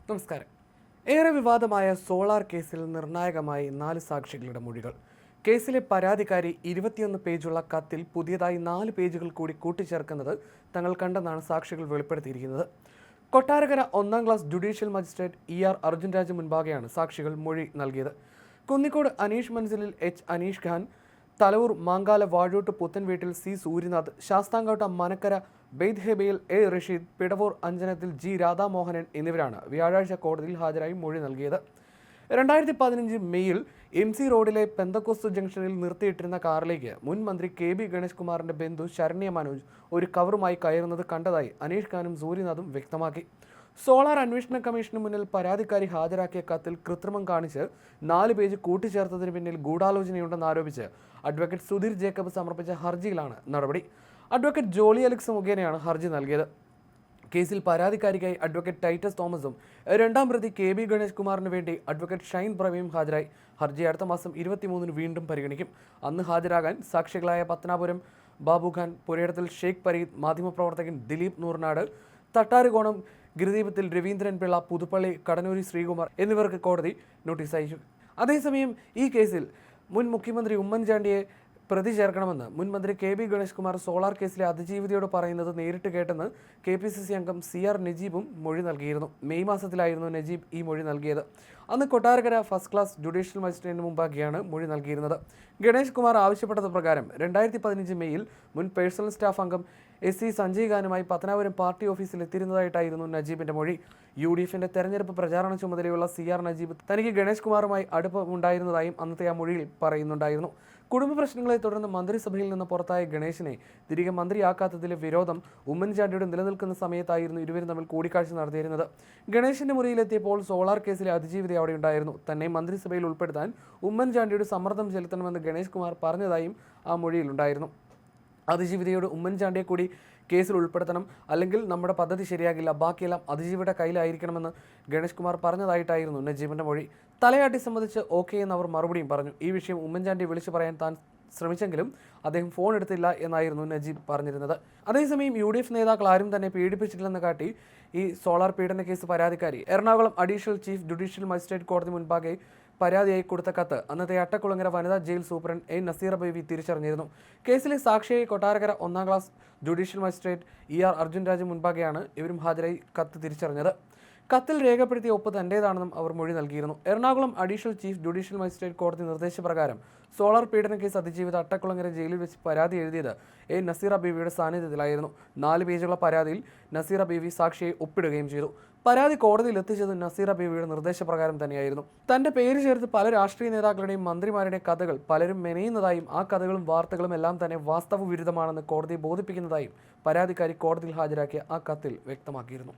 നമസ്കാരം. ഏറെ വിവാദമായ സോളാർ കേസിൽ നിർണായകമായി 4 സാക്ഷികളുടെ മൊഴികൾ. കേസിലെ പരാതിക്കാരി 21 പേജുള്ള കത്തിൽ പുതിയതായി 4 പേജുകൾ കൂടി കൂട്ടിച്ചേർക്കുന്നത് തങ്ങൾ കണ്ടെന്നാണ് സാക്ഷികൾ വെളിപ്പെടുത്തിയിരിക്കുന്നത്. കൊട്ടാരക്കര 1ാം class judicial magistrate ER Arjun Raj മുൻപാകെയാണ് സാക്ഷികൾ മൊഴി നൽകിയത്. കുന്നിക്കോട് അനീഷ് മൻസിലിൽ H അനീഷ് ഖാൻ, തലവൂർ മാങ്കാല വാഴൂട്ട് പുത്തൻ വീട്ടിൽ C Suryanath, Sasthamkotta Manakkara ബെയ്ത്ഹേബയിൽ A Rasheed, Pidavoor അഞ്ചനത്തിൽ G Radhamohanan എന്നിവരാണ് വ്യാഴാഴ്ച കോടതിയിൽ ഹാജരായി മൊഴി നൽകിയത്. 2015 മെയ്യിൽ MC റോഡിലെ പെന്തക്കോസ്തു ജംഗ്ഷനിൽ നിർത്തിയിട്ടിരുന്ന കാറിലേക്ക് മുൻ മന്ത്രി KB ഗണേഷ് കുമാറിന്റെ ബന്ധു ശരണ്യ മനോജ് ഒരു കവറുമായി കയറുന്നത് കണ്ടതായി അനീഷ് ഖാനും സൂര്യനാഥും വ്യക്തമാക്കി. സോളാർ അന്വേഷണ കമ്മീഷന് മുന്നിൽ പരാതിക്കാരി ഹാജരാക്കിയ കത്തിൽ കൃത്രിമം കാണിച്ച് 4 പേജ് കൂട്ടിച്ചേർത്തതിന് പിന്നിൽ ഗൂഢാലോചനയുണ്ടെന്ന് ആരോപിച്ച് അഡ്വക്കേറ്റ് സുധീർ ജേക്കബ് സമർപ്പിച്ച ഹർജിയിലാണ് നടപടി. അഡ്വക്കേറ്റ് ജോളി അലക്സ് മുഖേനയാണ് ഹർജി നൽകിയത്. കേസിൽ പരാതിക്കാരിക്കായി അഡ്വക്കേറ്റ് ടൈറ്റസ് തോമസും 2ാം പ്രതി KB ഗണേഷ് കുമാറിന് വേണ്ടി അഡ്വക്കേറ്റ് ഷൈൻ പ്രവീയും ഹാജരായി. ഹർജി അടുത്ത മാസം 23-ന് വീണ്ടും പരിഗണിക്കും. അന്ന് ഹാജരാകാൻ സാക്ഷികളായ പത്തനാപുരം ബാബു ഖാൻ, പുരയിടത്തിൽ ഷെയ്ഖ് പരീദ്, മാധ്യമപ്രവർത്തകൻ ദിലീപ് നൂർനാട്, തട്ടാരുകോണം ഗിരിദീപത്തിൽ രവീന്ദ്രൻ പിള്ള, പുതുപ്പള്ളി കടന്നൂരി ശ്രീകുമാർ എന്നിവർക്ക് കോടതി നോട്ടീസ് അയച്ചു. അതേസമയം ഈ കേസിൽ മുൻ മുഖ്യമന്ത്രി ഉമ്മൻചാണ്ടിയെ പ്രതി ചേർക്കണമെന്ന് മുൻ മന്ത്രി KB ഗണേഷ് കുമാർ സോളാർ കേസിലെ അതിജീവിതയോട് പറയുന്നത് നേരിട്ട് കേട്ടെന്ന് KPCC അംഗം CR നജീബും മൊഴി നൽകിയിരുന്നു. മെയ് മാസത്തിലായിരുന്നു നജീബ് ഈ മൊഴി നൽകിയത്. അന്ന് കൊട്ടാരക്കര ഫസ്റ്റ് ക്ലാസ് ജുഡീഷ്യൽ മജിസ്ട്രേറ്റിന് മുമ്പാകെയാണ് മൊഴി നൽകിയിരുന്നത്. ഗണേഷ് കുമാർ ആവശ്യപ്പെട്ടത് പ്രകാരം 2015 മെയ്യിൽ മുൻ പേഴ്സണൽ സ്റ്റാഫ് അംഗം SC സഞ്ജയ് ഖാനുമായി പത്തനാപുരം പാർട്ടി ഓഫീസിൽ എത്തിയിരുന്നതായിട്ടായിരുന്നു നജീബിന്റെ മൊഴി. UDFന്റെ തെരഞ്ഞെടുപ്പ് പ്രചാരണ ചുമതലയുള്ള CR നജീബ് തനിക്ക് ഗണേഷ് കുമാറുമായി അടുപ്പമുണ്ടായിരുന്നതായും അന്നത്തെ ആ മൊഴിയിൽ പറയുന്നുണ്ടായിരുന്നു. കുടുംബ പ്രശ്നങ്ങളെ തുടർന്ന് മന്ത്രിസഭയിൽ നിന്ന് പുറത്തായ ഗണേശിനെ തിരികെ മന്ത്രിയാക്കാത്തതിലെ വിരോധം ഉമ്മൻചാണ്ടിയുടെ നിലനിൽക്കുന്ന സമയത്തായിരുന്നു ഇരുവരും തമ്മിൽ കൂടിക്കാഴ്ച നടത്തിയിരുന്നത്. ഗണേശിന്റെ മുറിയിലെത്തിയപ്പോൾ സോളാർ കേസിലെ അതിജീവിത അവിടെ ഉണ്ടായിരുന്നു. തന്നെ മന്ത്രിസഭയിൽ ഉൾപ്പെടുത്താൻ ഉമ്മൻചാണ്ടിയുടെ സമ്മർദ്ദം ചെലുത്തണമെന്ന് ഗണേഷ് കുമാർ പറഞ്ഞതായും ആ മൊഴിയിലുണ്ടായിരുന്നു. അതിജീവിതയോട് ഉമ്മൻചാണ്ടിയെ കൂടി കേസിൽ ഉൾപ്പെടുത്തണം, അല്ലെങ്കിൽ നമ്മുടെ പദ്ധതി ശരിയാകില്ല, ബാക്കിയെല്ലാം അതിജീവിയുടെ കയ്യിലായിരിക്കണമെന്ന് ഗണേഷ് കുമാർ പറഞ്ഞതായിട്ടായിരുന്നു നജീബിന്റെ മൊഴി. തലയാട്ടി സംബന്ധിച്ച് ഓക്കെ എന്ന് അവർ മറുപടിയും പറഞ്ഞു. ഈ വിഷയം ഉമ്മൻചാണ്ടിയെ വിളിച്ചു പറയാൻ താൻ ശ്രമിച്ചെങ്കിലും അദ്ദേഹം ഫോൺ എടുത്തില്ല എന്നായിരുന്നു നജീബ് പറഞ്ഞിരുന്നത്. അതേസമയം UDF നേതാക്കൾ ആരും തന്നെ പീഡിപ്പിച്ചിട്ടില്ലെന്ന് കാട്ടി ഈ സോളാർ പീഡന കേസ് പരാതിക്കാരി Ernakulam additional chief judicial magistrate കോടതി മുൻപാകെ പരാതിയായി കൊടുത്ത കത്ത് അന്നത്തെ അട്ടക്കുളങ്ങര വനിതാ jail superintendent A Nazeera Baby തിരിച്ചറിഞ്ഞിരുന്നു. കേസിലെ സാക്ഷിയായി കൊട്ടാരക്കര 1ാം class judicial magistrate ER Arjun Raj മുൻപാകെയാണ് ഇവരും ഹാജരായി കത്ത് തിരിച്ചറിഞ്ഞത്. കത്തിൽ രേഖപ്പെടുത്തിയ ഒപ്പ് തന്റേതാണെന്നും അവർ മൊഴി നൽകിയിരുന്നു. Ernakulam additional chief judicial magistrate കോടതി നിർദ്ദേശപ്രകാരം സോളാർ പീഡന കേസ് അതിജീവിത അട്ടക്കുളങ്ങര ജയിലിൽ വെച്ച് പരാതി എഴുതിയത് A നസീറ ബേബിയുടെ സാന്നിധ്യത്തിലായിരുന്നു. 4 പേജുള്ള പരാതിയിൽ നസീറ ബേബി സാക്ഷിയെ ഒപ്പിടുകയും ചെയ്തു. പരാതി കോടതിയിൽ എത്തിച്ചത് നസീറ ബേബിയുടെ നിർദ്ദേശപ്രകാരം തന്നെയായിരുന്നു. തന്റെ പേര് ചേർത്ത് പല രാഷ്ട്രീയ നേതാക്കളുടെയും മന്ത്രിമാരുടെയും കഥകൾ പലരും മെനയുന്നതായും ആ കഥകളും വാർത്തകളും എല്ലാം തന്നെ വാസ്തവ വിരുദ്ധമാണെന്ന് കോടതിയെ ബോധിപ്പിക്കുന്നതായും പരാതിക്കാരി കോടതിയിൽ ഹാജരാക്കിയ ആ കത്തിൽ വ്യക്തമാക്കിയിരുന്നു.